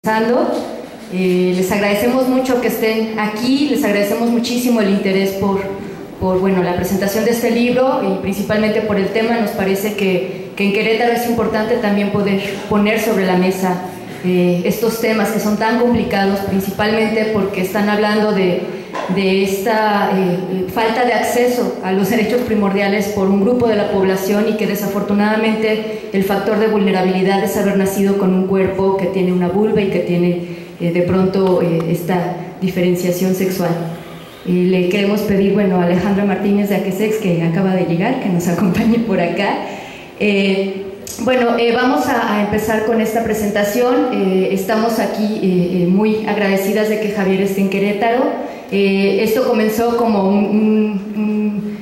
Les agradecemos mucho que estén aquí, les agradecemos muchísimo el interés por la presentación de este libro y principalmente por el tema. Nos parece que en Querétaro es importante también poder poner sobre la mesa estos temas que son tan complicados, principalmente porque están hablando de esta falta de acceso a los derechos primordiales por un grupo de la población y que desafortunadamente el factor de vulnerabilidad es haber nacido con un cuerpo que tiene una vulva y que tiene de pronto esta diferenciación sexual. Le queremos pedir a Alejandra Martínez de Aquesex, que acaba de llegar, que nos acompañe por acá. Vamos a empezar con esta presentación. Estamos aquí muy agradecidas de que Javier esté en Querétaro. Esto comenzó como un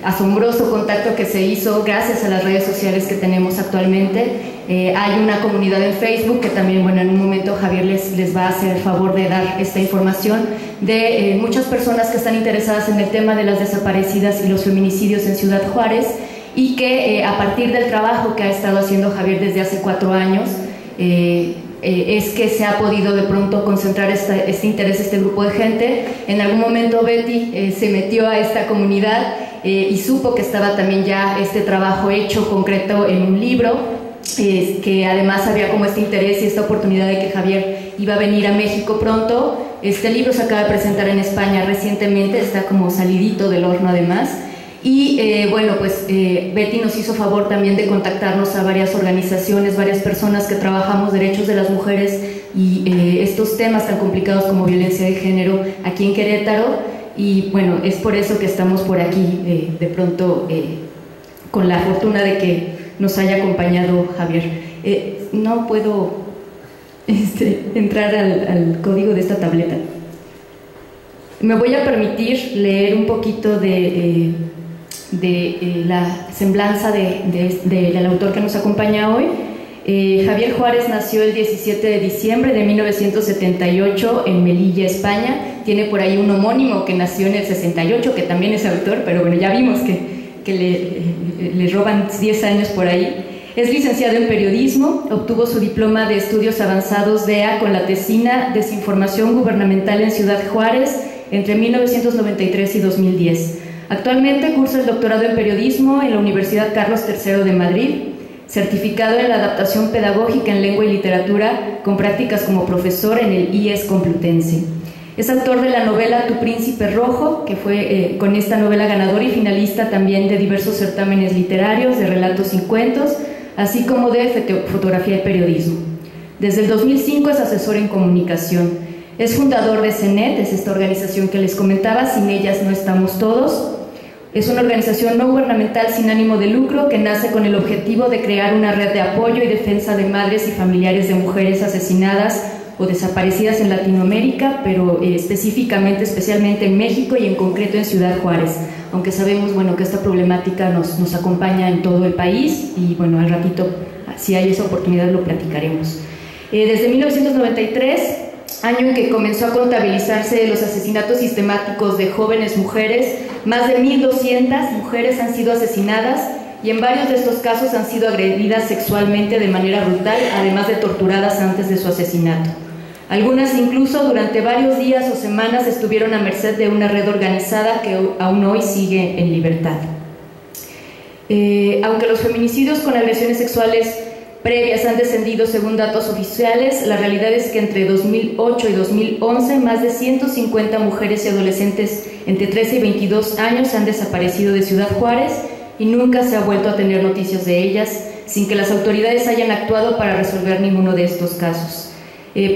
asombroso contacto que se hizo gracias a las redes sociales que tenemos actualmente. Hay una comunidad en Facebook que también, en un momento Javier les va a hacer el favor de dar esta información de muchas personas que están interesadas en el tema de las desaparecidas y los feminicidios en Ciudad Juárez, y que a partir del trabajo que ha estado haciendo Javier desde hace 4 años, es que se ha podido de pronto concentrar este interés, este grupo de gente. En algún momento Betty se metió a esta comunidad y supo que estaba también ya este trabajo hecho, concreto en un libro, que además había como este interés y esta oportunidad de que Javier iba a venir a México pronto. Este libro se acaba de presentar en España recientemente, está como salidito del horno además. Y Betty nos hizo favor también de contactarnos a varias organizaciones, varias personas que trabajamos derechos de las mujeres y estos temas tan complicados como violencia de género aquí en Querétaro. Y es por eso que estamos por aquí, de pronto con la fortuna de que nos haya acompañado Javier. No puedo entrar al código de esta tableta. Me voy a permitir leer un poquito de la semblanza del autor que nos acompaña hoy. Javier Juárez nació el 17 de diciembre de 1978 en Melilla, España. Tiene por ahí un homónimo que nació en el 68, que también es autor, pero ya vimos que le roban 10 años por ahí. Es licenciado en periodismo, obtuvo su diploma de estudios avanzados DEA con la tesina Desinformación Gubernamental en Ciudad Juárez entre 1993 y 2010. Actualmente cursa el doctorado en periodismo en la Universidad Carlos III de Madrid, certificado en la adaptación pedagógica en lengua y literatura con prácticas como profesor en el IES Complutense. Es autor de la novela Tu Príncipe Rojo, que fue con esta novela ganador y finalista también de diversos certámenes literarios, de relatos y cuentos, así como de fotografía y periodismo. Desde el 2005 es asesor en comunicación. Es fundador de CENET, es esta organización que les comentaba, Sin Ellas No Estamos Todos. Es una organización no gubernamental sin ánimo de lucro que nace con el objetivo de crear una red de apoyo y defensa de madres y familiares de mujeres asesinadas o desaparecidas en Latinoamérica, pero especialmente en México y en concreto en Ciudad Juárez, aunque sabemos que esta problemática nos acompaña en todo el país y al ratito, si hay esa oportunidad, lo platicaremos. Desde 1993, año en que comenzó a contabilizarse los asesinatos sistemáticos de jóvenes mujeres, más de 1,200 mujeres han sido asesinadas y en varios de estos casos han sido agredidas sexualmente de manera brutal, además de torturadas antes de su asesinato. Algunas incluso durante varios días o semanas estuvieron a merced de una red organizada que aún hoy sigue en libertad. Aunque los feminicidios con agresiones sexuales previas han descendido según datos oficiales, la realidad es que entre 2008 y 2011 más de 150 mujeres y adolescentes entre 13 y 22 años han desaparecido de Ciudad Juárez y nunca se ha vuelto a tener noticias de ellas, sin que las autoridades hayan actuado para resolver ninguno de estos casos.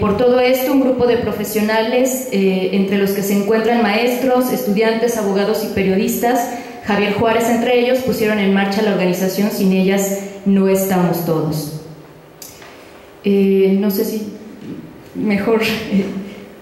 Por todo esto, un grupo de profesionales, entre los que se encuentran maestros, estudiantes, abogados y periodistas, Javier Juárez entre ellos, pusieron en marcha la organización Sin Ellas No Estamos Todos. No sé si mejor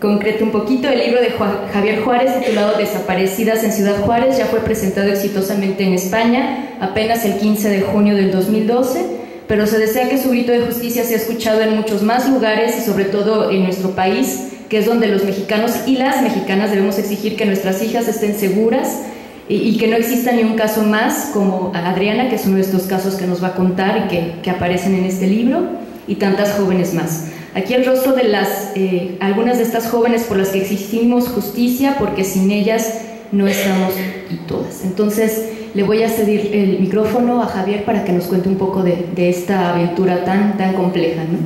concreto un poquito. El libro de Javier Juárez, titulado Desaparecidas en Ciudad Juárez, ya fue presentado exitosamente en España apenas el 15 de junio del 2012, pero se desea que su grito de justicia sea escuchado en muchos más lugares y sobre todo en nuestro país, que es donde los mexicanos y las mexicanas debemos exigir que nuestras hijas estén seguras y que no exista ni un caso más como Adriana, que es uno de estos casos que nos va a contar y que aparecen en este libro, y tantas jóvenes más. Aquí el rostro de algunas de estas jóvenes por las que exigimos justicia, porque sin ellas no estamos aquí todas. Entonces, le voy a ceder el micrófono a Javier para que nos cuente un poco de esta aventura tan compleja, ¿no?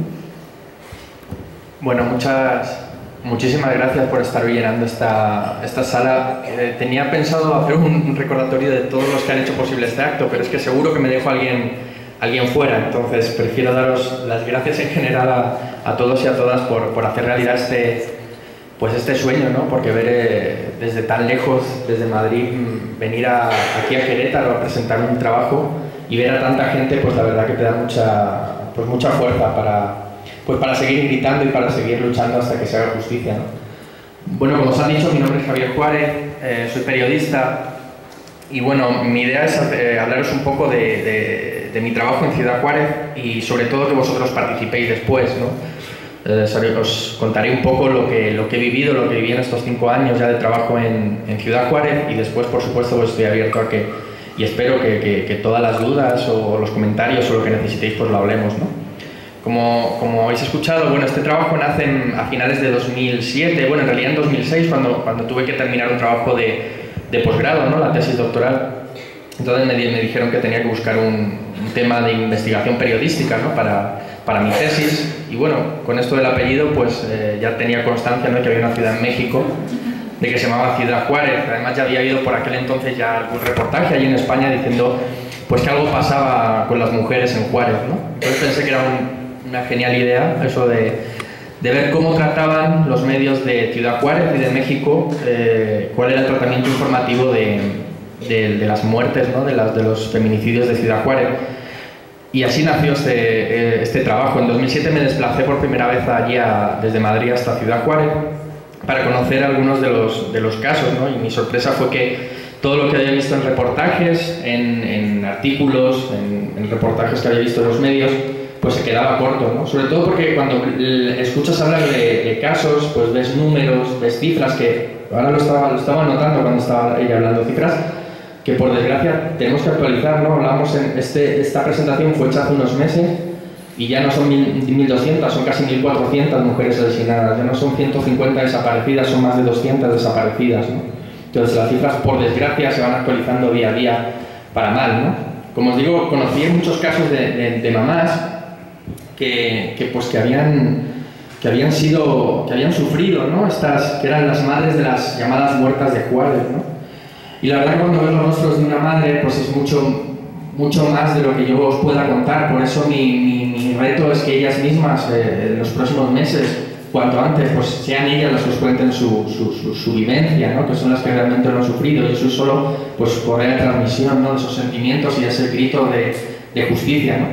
Bueno, muchísimas gracias por estar llenando esta sala. Tenía pensado hacer un recordatorio de todos los que han hecho posible este acto, pero es que seguro que me dejo alguien fuera, entonces prefiero daros las gracias en general a todos y a todas por hacer realidad este sueño, ¿no? Porque ver desde tan lejos, desde Madrid, venir aquí a Querétaro a presentar un trabajo y ver a tanta gente, pues la verdad que te da mucha fuerza para seguir gritando y para seguir luchando hasta que se haga justicia, ¿no? Bueno, como os han dicho, mi nombre es Javier Juárez, soy periodista y bueno, mi idea es hablaros un poco de mi trabajo en Ciudad Juárez y sobre todo que vosotros participéis después, ¿no? Os contaré un poco lo que he vivido, lo que viví en estos 5 años ya de trabajo en Ciudad Juárez y después, por supuesto, pues estoy abierto a y espero que todas las dudas o los comentarios o lo que necesitéis, pues lo hablemos, ¿no? Como habéis escuchado, bueno, este trabajo nace a finales de 2007, bueno, en realidad en 2006, cuando tuve que terminar un trabajo de posgrado, ¿no? La tesis doctoral. Entonces me dijeron que tenía que buscar un tema de investigación periodística, ¿no? para mi tesis, y bueno, con esto del apellido pues ya tenía constancia, ¿no? Que había una ciudad en México de que se llamaba Ciudad Juárez. Además ya había habido por aquel entonces ya algún reportaje allí en España diciendo pues que algo pasaba con las mujeres en Juárez, ¿no? Entonces pensé que era una genial idea eso de ver cómo trataban los medios de Ciudad Juárez y de México, cuál era el tratamiento informativo de las muertes, ¿no? de los feminicidios de Ciudad Juárez. Y así nació este trabajo. En 2007 me desplacé por primera vez allí desde Madrid hasta Ciudad Juárez para conocer algunos de los casos, ¿no? Y mi sorpresa fue que todo lo que había visto en reportajes, en artículos, en reportajes que había visto en los medios, pues se quedaba corto, ¿no? Sobre todo porque cuando escuchas hablar de casos, pues ves números, ves cifras, que ahora lo estaba notando cuando estaba ella hablando de cifras, que por desgracia tenemos que actualizar, ¿no? Hablábamos esta presentación fue hecha hace unos meses y ya no son 1.200, son casi 1.400 mujeres asesinadas, ya no son 150 desaparecidas, son más de 200 desaparecidas, ¿no? Entonces las cifras por desgracia se van actualizando día a día para mal, ¿no? Como os digo, conocí muchos casos de mamás que habían sufrido, ¿no? Que eran las madres de las llamadas muertas de Juárez, ¿no? Y la verdad que cuando ves los rostros de una madre, pues es mucho más de lo que yo os pueda contar. Por eso mi reto es que ellas mismas, en los próximos meses, cuanto antes, pues sean ellas las que os cuenten su vivencia, ¿no? Que son las que realmente lo han sufrido. Yo soy solo pues correa de transmisión, ¿no? De esos sentimientos y de ese grito de justicia, ¿no?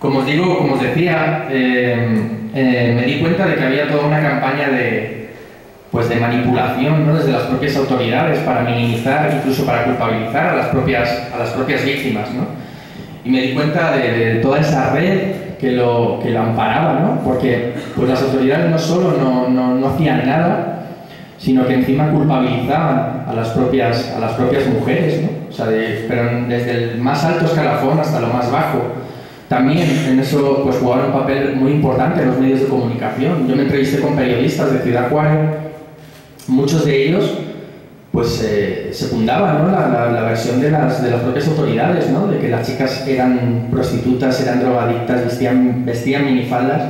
Como os digo, como os decía, me di cuenta de que había toda una campaña de manipulación, ¿no? Desde las propias autoridades para minimizar, incluso para culpabilizar a las propias víctimas, ¿no? Y me di cuenta de toda esa red que lo amparaba, ¿no? Porque pues las autoridades no solo no hacían nada, sino que encima culpabilizaban a las propias mujeres, ¿no? O sea, pero desde el más alto escalafón hasta lo más bajo. También en eso pues jugaron un papel muy importante los medios de comunicación. Yo me entrevisté con periodistas de Ciudad Juárez. Muchos de ellos pues secundaban, ¿no? la versión de las propias autoridades, ¿no? De que las chicas eran prostitutas, eran drogadictas, vestían minifaldas,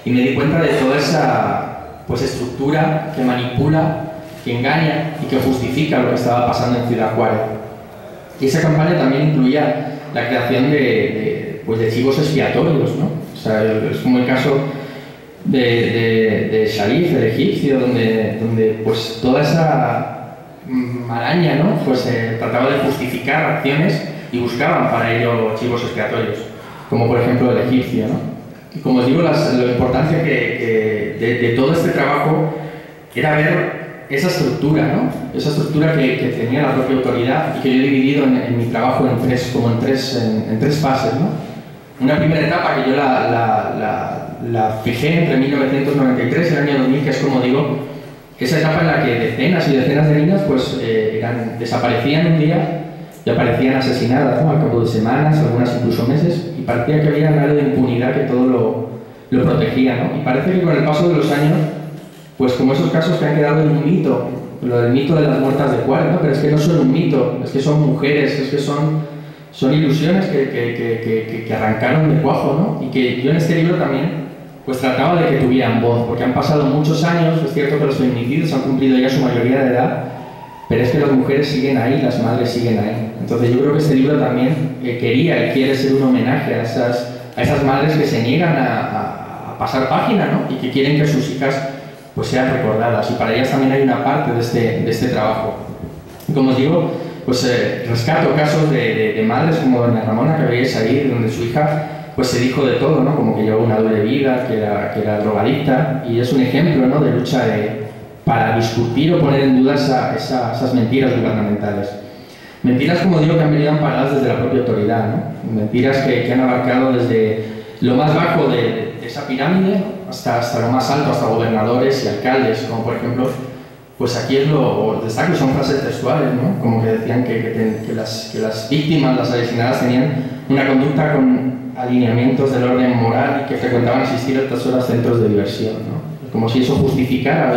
y me di cuenta de toda esa pues estructura que manipula, que engaña y que justifica lo que estaba pasando en Ciudad Juárez. Y esa campaña también incluía la creación de chivos expiatorios, ¿no? O sea, es como el caso de Sharif, el egipcio, donde pues toda esa maraña, ¿no? Pues trataba de justificar acciones y buscaban para ello chivos expiatorios, como por ejemplo el egipcio, ¿no? Y como os digo, la importancia de todo este trabajo era ver esa estructura, ¿no? Esa estructura que tenía la propia autoridad y que yo he dividido en mi trabajo en tres fases, ¿no? Una primera etapa que yo la fijé entre 1993 y el año 2000, que es, como digo, esa etapa en la que decenas y decenas de niñas pues, desaparecían un día y aparecían asesinadas, ¿no? Al cabo de semanas, algunas incluso meses, y parecía que había un área de impunidad que todo lo protegía, ¿no? Y parece que con el paso de los años, pues como esos casos que han quedado en un mito, lo del mito de las muertas de Juárez, ¿no? Pero es que no son un mito, es que son mujeres, es que son ilusiones que arrancaron de cuajo, ¿no? Y que yo en este libro también pues trataba de que tuvieran voz, porque han pasado muchos años, es cierto que los feminicidios han cumplido ya su mayoría de edad, pero es que las mujeres siguen ahí, las madres siguen ahí. Entonces yo creo que este libro también quería y quiere ser un homenaje a esas madres que se niegan a pasar página, ¿no? Y que quieren que sus hijas pues sean recordadas, y para ellas también hay una parte de este trabajo. Y como os digo, pues rescato casos de madres como doña Ramona, que veis ahí, donde su hija pues se dijo de todo, ¿no? Como que llevó una doble vida, que era drogadicta, y es un ejemplo, ¿no? De lucha para discutir o poner en duda esas mentiras gubernamentales. Mentiras, como digo, que han venido amparadas desde la propia autoridad, ¿no? Mentiras que han abarcado desde lo más bajo de esa pirámide, ¿no? hasta lo más alto, hasta gobernadores y alcaldes, como por ejemplo, pues aquí es lo destaco, son frases textuales, ¿no? Como que decían que las víctimas, las asesinadas, tenían una conducta con alineamientos del orden moral y que frecuentaban asistir a estas horas centros de diversión, ¿no? Como si eso justificara.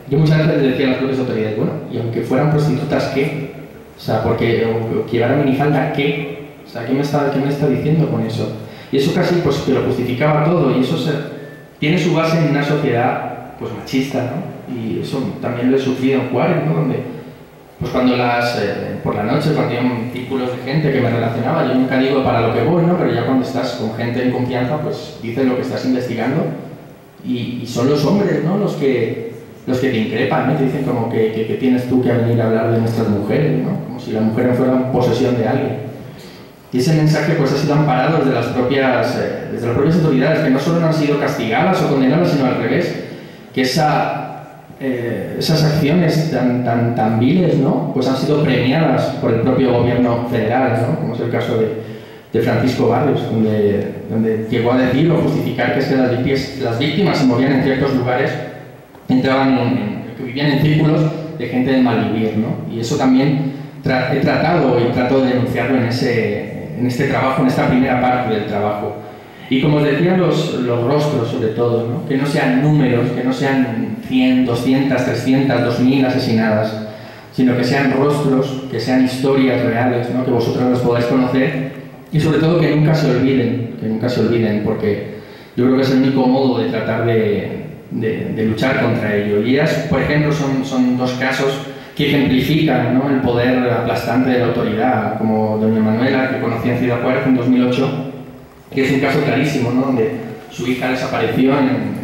Yo muchas veces les decía a las propias autoridades, bueno, y aunque fueran prostitutas, ¿qué? O sea, porque o que llevaran minifalda, ¿qué? O sea, ¿qué me está diciendo con eso? Y eso casi pues que lo justificaba todo, y eso tiene su base en una sociedad pues machista, ¿no? Y eso también lo he sufrido en Juárez, ¿no? Donde pues cuando por la noche, cuando había círculos de gente que me relacionaba, yo nunca digo para lo que voy, ¿no? Pero ya cuando estás con gente en confianza, pues dices lo que estás investigando, y son los hombres, ¿no? Los que te increpan, ¿no? Te dicen como que tienes tú que venir a hablar de nuestras mujeres, ¿no? Como si las mujeres fueran posesión de alguien. Y ese mensaje pues ha sido amparado desde las propias autoridades, que no solo no han sido castigadas o condenadas, sino al revés, que esas acciones tan viles, ¿no? Pues han sido premiadas por el propio gobierno federal, ¿no? Como es el caso de Francisco Barrios, donde llegó a decir o justificar que es que las víctimas se movían en ciertos lugares, que vivían en círculos de gente de malvivir, ¿no? Y eso también he tratado y trato de denunciarlo en este trabajo, en esta primera parte del trabajo. Y como os decía, los rostros sobre todo, ¿no? Que no sean números, que no sean 100, 200, 300, 2000 asesinadas, sino que sean rostros, que sean historias reales, ¿no? Que vosotros las podáis conocer, y sobre todo que nunca se olviden, porque yo creo que es el único modo de tratar de luchar contra ello. Y ellas, por ejemplo, son dos casos que ejemplifican, ¿no? El poder aplastante de la autoridad, como doña Manuela, que conocí en Ciudad Juárez en 2008, que es un caso clarísimo, ¿no? Donde su hija desapareció,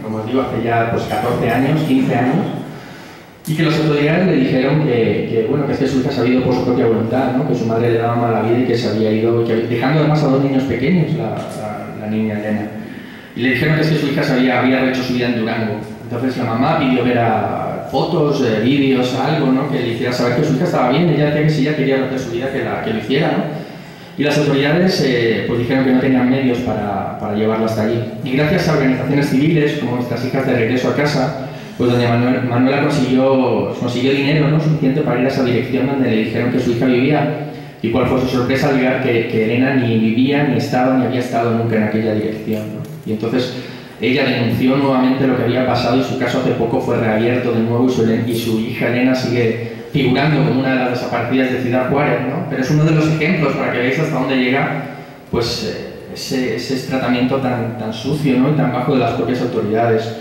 como os digo, hace ya pues, 14 años, 15 años, y que las autoridades le dijeron que es que su hija se había ido por su propia voluntad, ¿no? Que su madre le daba mala vida y que se había ido, dejando además a dos niños pequeños, la niña Elena. Y le dijeron que es que su hija había hecho su vida en Durango. Entonces la mamá pidió ver fotos, vídeos, algo, ¿no? Que le hiciera saber que su hija estaba bien. Ella decía que si ella quería hacer su vida, que lo hiciera, ¿no? Y las autoridades pues dijeron que no tenían medios para llevarla hasta allí. Y gracias a organizaciones civiles, como Nuestras Hijas de Regreso a Casa, pues doña Manuela consiguió dinero, ¿no? Suficiente para ir a esa dirección donde le dijeron que su hija vivía. Y cuál fue su sorpresa al ver que Elena ni vivía, ni había estado nunca en aquella dirección, ¿no? Y entonces ella denunció nuevamente lo que había pasado, y su caso hace poco fue reabierto de nuevo, y su hija Elena sigue figurando como una de las desaparecidas de Ciudad Juárez, ¿no? Pero es uno de los ejemplos para que veáis hasta dónde llega pues, ese tratamiento tan sucio, ¿no? Y tan bajo de las propias autoridades.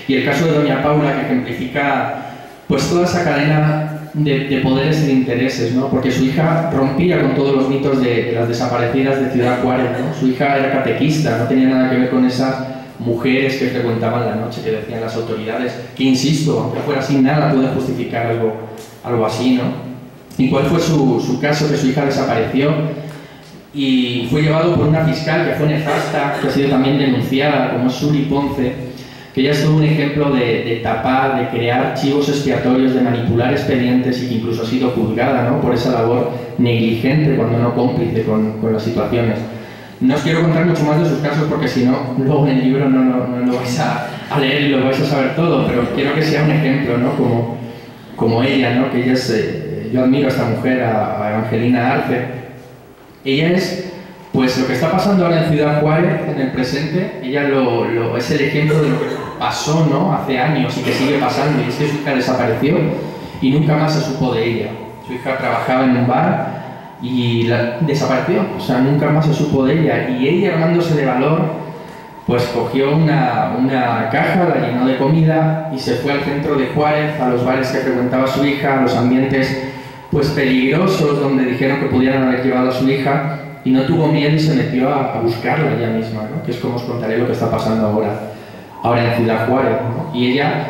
Y el caso de doña Paula, que ejemplifica pues, toda esa cadena de poderes y de intereses, ¿no? Porque su hija rompía con todos los mitos de las desaparecidas de Ciudad Juárez, ¿no? Su hija era catequista, no tenía nada que ver con esas mujeres que frecuentaban la noche, que decían las autoridades, que insisto, aunque fuera sin nada, puede justificar algo así, ¿no? ¿Y cuál fue su caso? Que su hija desapareció y fue llevado por una fiscal que fue nefasta, que ha sido también denunciada, como Suri Ponce, que ella es todo un ejemplo de tapar, de crear archivos expiatorios, de manipular expedientes, y que incluso ha sido juzgada, ¿no? Por esa labor negligente, cuando no cómplice con las situaciones. No os quiero contar mucho más de sus casos, porque si no, luego en el libro no lo vais a leer y lo vais a saber todo, pero quiero que sea un ejemplo, ¿no? Como ella, ¿no? Que ella es, yo admiro a esta mujer, a Evangelina Arce. Ella es Pues lo que está pasando ahora en Ciudad Juárez, en el presente, ella es el ejemplo de lo que pasó, ¿no?, hace años y que sigue pasando, y es que su hija desapareció y nunca más se supo de ella. Su hija trabajaba en un bar y desapareció, o sea, nunca más se supo de ella, y ella, armándose de valor, pues cogió una caja, la llenó de comida y se fue al centro de Juárez, a los bares que frecuentaba su hija, a los ambientes pues peligrosos donde dijeron que pudieran haber llevado a su hija, y no tuvo miedo y se metió a buscarla ella misma, ¿no?, que es como os contaré lo que está pasando ahora en Ciudad Juárez, ¿no? Y ella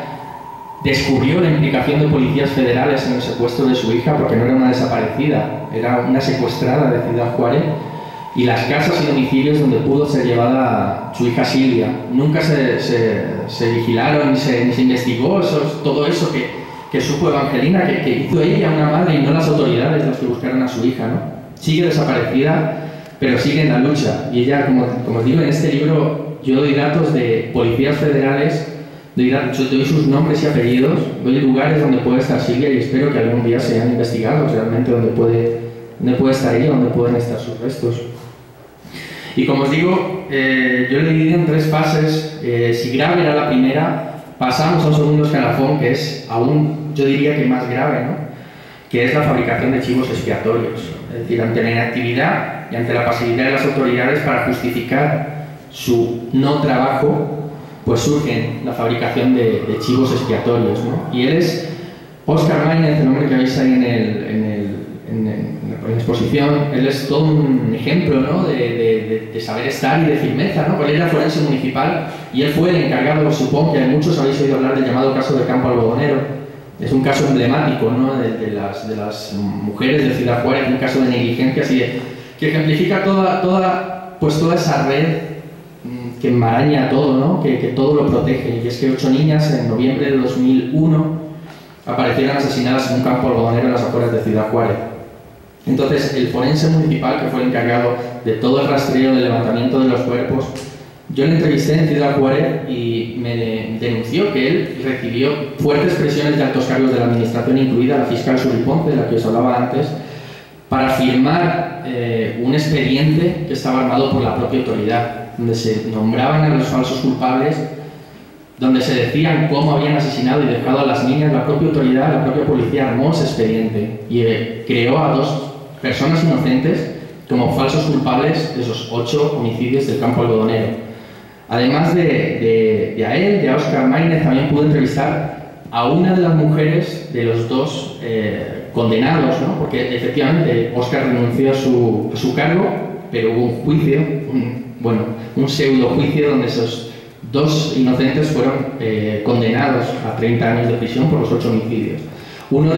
descubrió la implicación de policías federales en el secuestro de su hija, porque no era una desaparecida, era una secuestrada de Ciudad Juárez, y las casas y domicilios donde pudo ser llevada su hija Silvia. Nunca se vigilaron ni se investigó todo eso que supo Evangelina, que hizo ella, una madre, y no las autoridades las que buscaron a su hija, ¿no? Sigue desaparecida, pero sigue en la lucha. Y ella, como os digo, en este libro yo doy datos de policías federales, doy sus nombres y apellidos, doy lugares donde puede estar Silvia, y espero que algún día sean investigados realmente donde puede estar ella, donde pueden estar sus restos. Y como os digo, yo lo he dividido en 3 fases. Si grave era la primera, pasamos a un segundo escalafón que es aún, yo diría que más grave, ¿no?, que es la fabricación de chivos expiatorios. Es decir, ante la inactividad y ante la pasividad de las autoridades para justificar su no trabajo, pues surge la fabricación de chivos expiatorios, ¿no? Y él es Óscar Maínez, el hombre que veis ahí en la exposición. Él es todo un ejemplo, ¿no?, de saber estar y de firmeza, ¿no? Él era forense municipal y él fue el encargado, supongo que muchos habéis oído hablar del llamado caso del Campo Algodonero. Es un caso emblemático, ¿no?, de las mujeres de Ciudad Juárez, un caso de negligencia así que ejemplifica toda esa red que enmaraña todo, ¿no?, que todo lo protege. Y es que 8 niñas en noviembre de 2001 aparecieron asesinadas en un campo algodonero en las afueras de Ciudad Juárez. Entonces, el forense municipal, que fue el encargado de todo el rastreo del levantamiento de los cuerpos, yo le entrevisté en Ciudad Juárez y me denunció que él recibió fuertes presiones de altos cargos de la administración, incluida la fiscal Suri Ponce, de la que os hablaba antes, para firmar un expediente que estaba armado por la propia autoridad, donde se nombraban a los falsos culpables, donde se decían cómo habían asesinado y dejado a las niñas. La propia autoridad, la propia policía armó ese expediente y creó a 2 personas inocentes como falsos culpables de esos 8 homicidios del Campo Algodonero. Además de a él, de a Óscar Maínez, también pude entrevistar a una de las mujeres de los 2 condenados, ¿no?, porque efectivamente Óscar renunció a su cargo, pero hubo un juicio, un pseudo juicio donde esos 2 inocentes fueron condenados a 30 años de prisión por los 8 homicidios. Uno